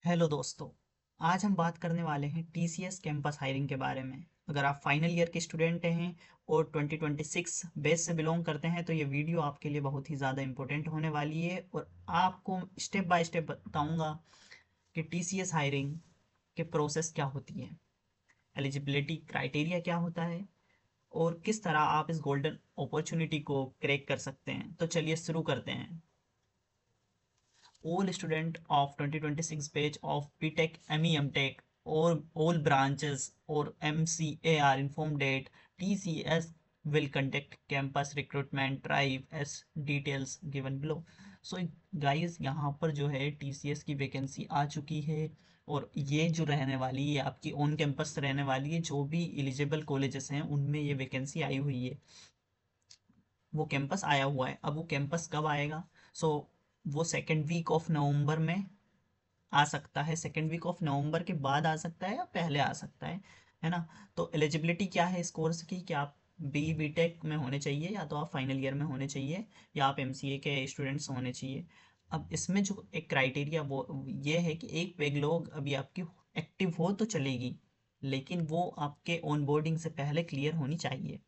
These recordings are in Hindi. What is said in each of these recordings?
हेलो दोस्तों। आज हम बात करने वाले हैं टीसीएस कैंपस हायरिंग के बारे में। अगर आप फाइनल ईयर के स्टूडेंट हैं और 2026 बैच से बिलोंग करते हैं तो ये वीडियो आपके लिए बहुत ही ज़्यादा इम्पोर्टेंट होने वाली है और आपको स्टेप बाय स्टेप बताऊंगा कि टीसीएस हायरिंग के प्रोसेस क्या होती है, एलिजिबिलिटी क्राइटेरिया क्या होता है और किस तरह आप इस गोल्डन अपॉर्चुनिटी को क्रैक कर सकते हैं। तो चलिए शुरू करते हैं। All student of 2026 batch of BTech, ME, MTech or all branches or MCA are informed that TCS will conduct campus recruitment drive as details given below. So guys, यहाँ पर जो है TCS की वैकेंसी आ चुकी है और ये जो रहने वाली है आपकी ऑन कैंपस रहने वाली है। जो भी एलिजिबल कॉलेजेस हैं उनमें ये वैकेंसी आई हुई है, वो कैंपस आया हुआ है। अब वो कैंपस कब आएगा? सो वो सेकेंड वीक ऑफ नवंबर में आ सकता है, सेकेंड वीक ऑफ नवंबर के बाद आ सकता है या पहले आ सकता है ना। तो एलिजिबिलिटी क्या है इस कोर्स की कि आप बीटेक में होने चाहिए या तो आप फाइनल ईयर में होने चाहिए या आप एमसीए के स्टूडेंट्स होने चाहिए। अब इसमें जो एक क्राइटेरिया वो ये है कि एक बैकलॉग अभी आपकी एक्टिव हो तो चलेगी, लेकिन वो आपके ऑनबोर्डिंग से पहले क्लियर होनी चाहिए।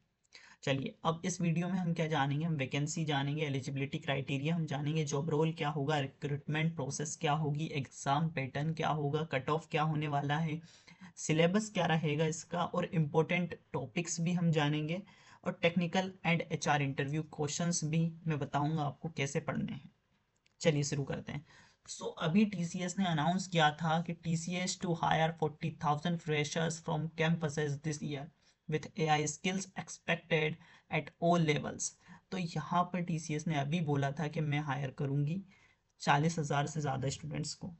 चलिए अब इस वीडियो में हम क्या जानेंगे, हम वैकेंसी जानेंगे, एलिजिबिलिटी क्राइटेरिया हम जानेंगे, जॉब रोल क्या होगा, रिक्रूटमेंट प्रोसेस क्या होगी, एग्जाम पैटर्न क्या होगा, कट ऑफ क्या होने वाला है, सिलेबस क्या रहेगा इसका और इम्पोर्टेंट टॉपिक्स भी हम जानेंगे और technical and HR interview questions भी मैं बताऊंगा आपको कैसे पढ़ने हैं। चलिए शुरू करते हैं। अभी टीसीएस ने अनाउंस किया था कि TCS to hire 40,000 freshers from campuses this year with AI skills expected at all levels. तो यहाँ पर टीसीएस ने अभी बोला था कि मैं हायर करूँगी 40,000 से ज़्यादा स्टूडेंट्स को।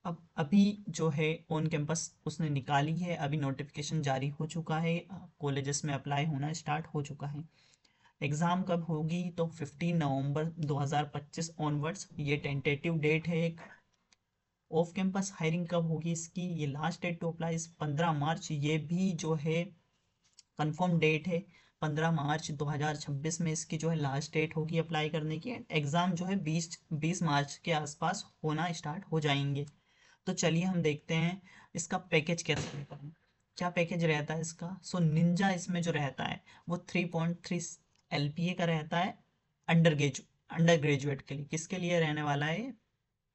अब अभी जो है ऑन कैंपस उसने निकाली है, अभी नोटिफिकेशन जारी हो चुका है, कॉलेजेस में अप्लाई होना स्टार्ट हो चुका है। एग्ज़ाम कब होगी? तो 15 नवंबर 2025 ऑनवर्ड्स ये टेंटेटिव डेट है। एक ऑफ कैंपस हायरिंग कब होगी इसकी, ये लास्ट डेट टू अप्लाई 15 मार्च, ये भी जो है कंफर्म डेट है। 15 मार्च 2026 में इसकी जो है लास्ट डेट होगी अप्लाई करने की। एग्ज़ाम जो है 20 मार्च के आसपास होना स्टार्ट हो जाएंगे। तो चलिए हम देखते हैं इसका पैकेज कैसा रहता है, क्या पैकेज रहता है इसका। निंजा इसमें जो रहता है वो 3.3 एलपीए का रहता है। अंडर ग्रेजुएट के लिए किसके लिए रहने वाला है?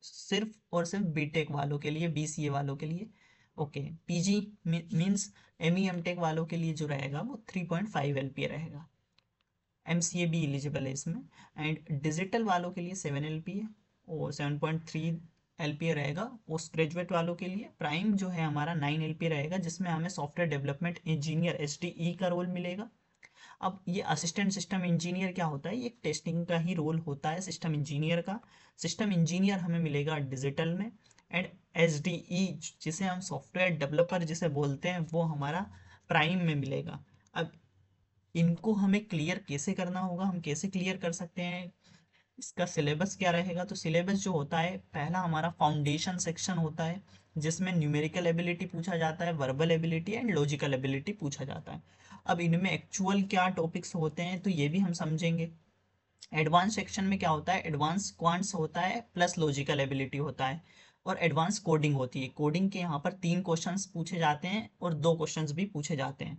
सिर्फ और सिर्फ बीटेक वालों के लिए, बीसीए वालों के लिए। Okay, PG means ME MTech वालों के लिए जो रहेगा वो 3.5 एलपीए रहेगा। एमसीए भी एलिजिबल है इसमें। एंड डिजिटल वालों के लिए 7 एलपीए और 7.3 एलपीए रहेगा। पोस्ट ग्रेजुएट वालों के लिए प्राइम जो है हमारा 9 एलपीए रहेगा, जिसमें हमें सॉफ्टवेयर डेवलपमेंट इंजीनियर एसडीई का रोल मिलेगा। अब ये असिस्टेंट सिस्टम इंजीनियर क्या होता है? ये एक टेस्टिंग का ही रोल होता है सिस्टम इंजीनियर का। सिस्टम इंजीनियर हमें मिलेगा डिजिटल में। एंड एसडीई जिसे हम सॉफ्टवेयर डेवलपर जिसे बोलते हैं वो हमारा प्राइम में मिलेगा। अब इनको हमें क्लियर कैसे करना होगा, हम कैसे क्लियर कर सकते हैं, इसका सिलेबस क्या रहेगा? तो सिलेबस जो होता है, पहला हमारा फाउंडेशन सेक्शन होता है जिसमें न्यूमेरिकल एबिलिटी पूछा जाता है, verbal ability and logical ability पूछा जाता है। अब इनमें एक्चुअल क्या टॉपिक्स होते हैं तो ये भी हम समझेंगे। एडवांस सेक्शन में क्या होता है? एडवांस क्वांट्स होता है प्लस लॉजिकल एबिलिटी होता है और एडवांस कोडिंग होती है। कोडिंग के यहाँ पर 3 क्वेश्चंस पूछे जाते हैं और 2 क्वेश्चंस भी पूछे जाते हैं।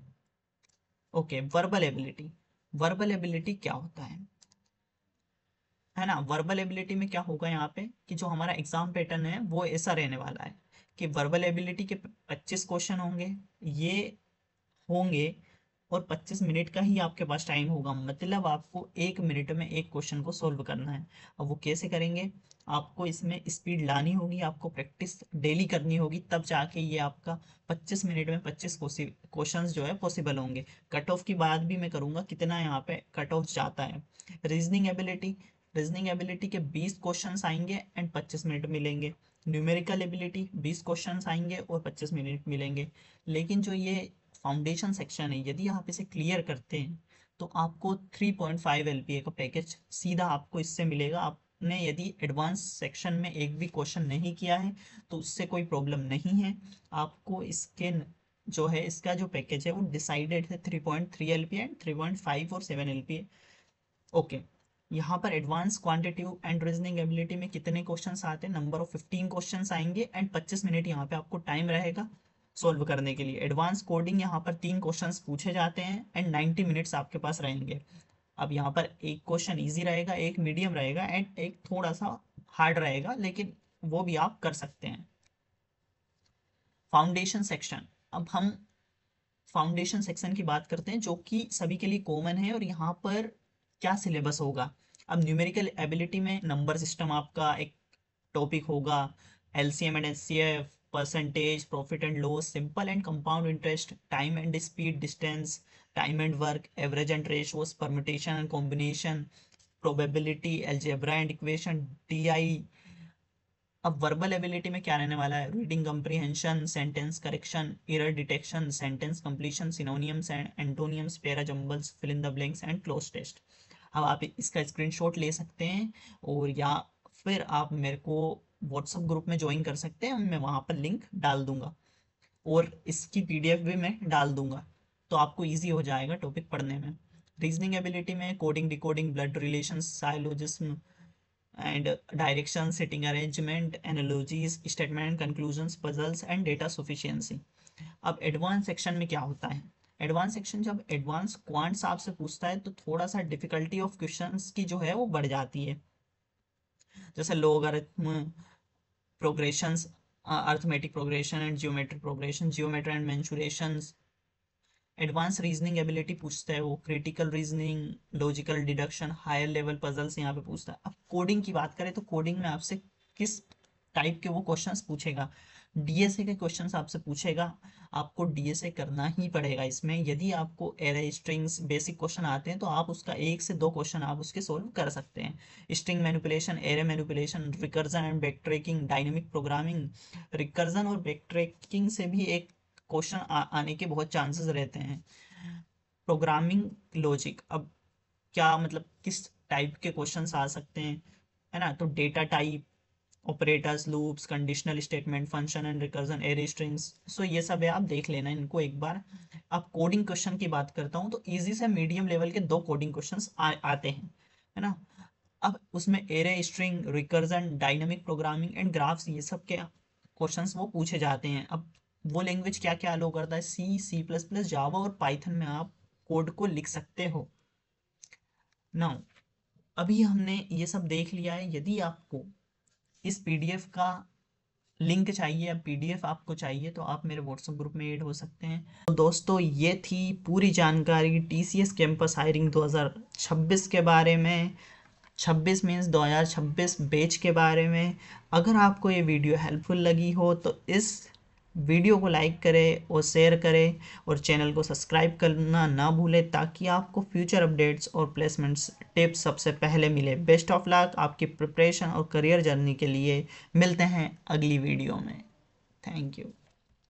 Okay, verbal ability. Verbal ability क्या होता है ना? वर्बल एबिलिटी में क्या होगा यहाँ पे कि जो हमारा एग्जाम पैटर्न है वो ऐसा रहने वाला है कि वर्बल एबिलिटी के 25 क्वेश्चन होंगे, ये होंगे और 25 मिनट का ही आपके पास टाइम होगा। मतलब आपको 1 मिनट में एक क्वेश्चन को सोल्व करना है। अब वो कैसे करेंगे? आपको इसमें स्पीड लानी होगी, आपको प्रैक्टिस डेली करनी होगी, तब जाके ये आपका 25 मिनट में 25 क्वेश्चंस जो है पॉसिबल होंगे। कट ऑफ की बात भी मैं करूंगा कितना यहाँ पे कट ऑफ जाता है। रीजनिंग एबिलिटी, रीजनिंग एबिलिटी के 20 क्वेश्चंस आएंगे एंड 25 मिनट मिलेंगे। न्यूमेरिकल एबिलिटी 20 क्वेश्चंस आएंगे और 25 मिनट मिलेंगे। लेकिन जो ये फाउंडेशन सेक्शन है, यदि आप इसे क्लियर करते हैं तो आपको 3.5 एलपीए का पैकेज सीधा आपको इससे मिलेगा। आपने यदि एडवांस सेक्शन में एक भी क्वेश्चन नहीं किया है तो उससे कोई प्रॉब्लम नहीं है। आपको इसके जो है इसका जो पैकेज है वो डिसाइडेड है 3.3 एलपीए एंड 3.5 और 7 एलपीए। ओके, यहाँ पर advance quantitative and reasoning ability में कितने क्वेश्चंस आते हैं, नंबर ऑफ 15 क्वेश्चंस आएंगे एंड 25 मिनट यहाँ पे आपको टाइम रहेगा सॉल्व करने के लिए। एडवांस कोडिंग यहाँ पर 3 क्वेश्चंस पूछे जाते हैं एंड 90 मिनट्स आपके पास रहेंगे। अब यहाँ पर एक क्वेश्चन इजी रहेगा, एक मीडियम रहेगा एंड एक थोड़ा सा हार्ड रहेगा, लेकिन वो भी आप कर सकते हैं। फाउंडेशन सेक्शन, अब हम फाउंडेशन सेक्शन की बात करते हैं जो कि सभी के लिए कॉमन है। और यहाँ पर क्या सिलेबस होगा, अब न्यूमेरिकल एबिलिटी में नंबर सिस्टम आपका एक टॉपिक होगा, LCM and HCF, percentage, profit and loss, simple and compound interest, time and speed, distance, time and work, average and ratios, permutation and combination, probability, algebra and equation, DI. अब वर्बल एबिलिटी में क्या रहने वाला है, reading comprehension, sentence correction, error detection, sentence completion, synonyms and antonyms, para jumbles, fill in the blanks and cloze test. अब आप इसका स्क्रीनशॉट ले सकते हैं और या फिर आप मेरे को व्हाट्सएप ग्रुप में ज्वाइन कर सकते हैं, मैं वहाँ पर लिंक डाल दूंगा और इसकी पीडीएफ भी मैं डाल दूंगा, तो आपको ईजी हो जाएगा टॉपिक पढ़ने में। रीजनिंग एबिलिटी में coding, decoding, blood relation, syllogism and direction, sitting arrangement, analogies, statement, conclusions, puzzles and data sufficiency। अब एडवांस सेक्शन में क्या होता है, एडवांस सेक्शन जब एडवांस क्वांट्स आपसे पूछता है तो थोड़ा सा डिफिकल्टी ऑफ क्वेश्चंस की जो है वो बढ़ जाती है, जैसे logarithm progressions, arithmetic progression and geometric progression, geometry and mensurations. Advance reasoning ability पूछता है वो critical reasoning, logical deduction, higher level puzzles यहाँ पे पूछता है। अब कोडिंग की बात करें तो कोडिंग में आपसे किस टाइप के वो क्वेश्चंस पूछेगा, डीएसए के क्वेश्चंस आपसे पूछेगा, आपको डीएसए करना ही पड़ेगा इसमें। यदि आपको एरे स्ट्रिंग्स बेसिक क्वेश्चन आते हैं तो आप उसका 1 से 2 क्वेश्चन आप उसके सोल्व कर सकते हैं। String manipulation, array manipulation, recursion and backtracking, dynamic programming. Recursion और बैकट्रैकिंग से भी एक क्वेश्चन आने के बहुत चांसेस रहते हैं। प्रोग्रामिंग लॉजिक, अब क्या मतलब किस टाइप के क्वेश्चंस आ सकते हैं, है ना, तो data type, operators, loops, conditional statement, function and recursion, array strings, so ये सब है, आप देख लेना इनको एक बार। अब कोडिंग क्वेश्चन की बात करता हूँ तो इजी से मीडियम लेवल के 2 कोडिंग क्वेश्चंस आते हैं, है ना। अब उसमें array, string, recursion, dynamic programming and graphs, ये सब के क्वेश्चंस वो पूछे जाते हैं। अब वो लैंग्वेज क्या क्या अलो करता है, सी, सी प्लस प्लस, जावा और पाइथन में आप कोड को लिख सकते हो। नाउ अभी हमने ये सब देख लिया है। यदि आपको इस पीडीएफ का लिंक चाहिए या पीडीएफ आपको चाहिए तो आप मेरे व्हाट्सएप ग्रुप में ऐड हो सकते हैं। तो दोस्तों ये थी पूरी जानकारी टीसीएस कैंपस हायरिंग 2026 के बारे में, 26 मीन्स 2026 बैच के बारे में। अगर आपको ये वीडियो हेल्पफुल लगी हो तो इस वीडियो को लाइक करें और शेयर करें और चैनल को सब्सक्राइब करना ना भूलें ताकि आपको फ्यूचर अपडेट्स और प्लेसमेंट्स टिप्स सबसे पहले मिले। बेस्ट ऑफ लक आपकी प्रिपरेशन और करियर जर्नी के लिए। मिलते हैं अगली वीडियो में। Thank you.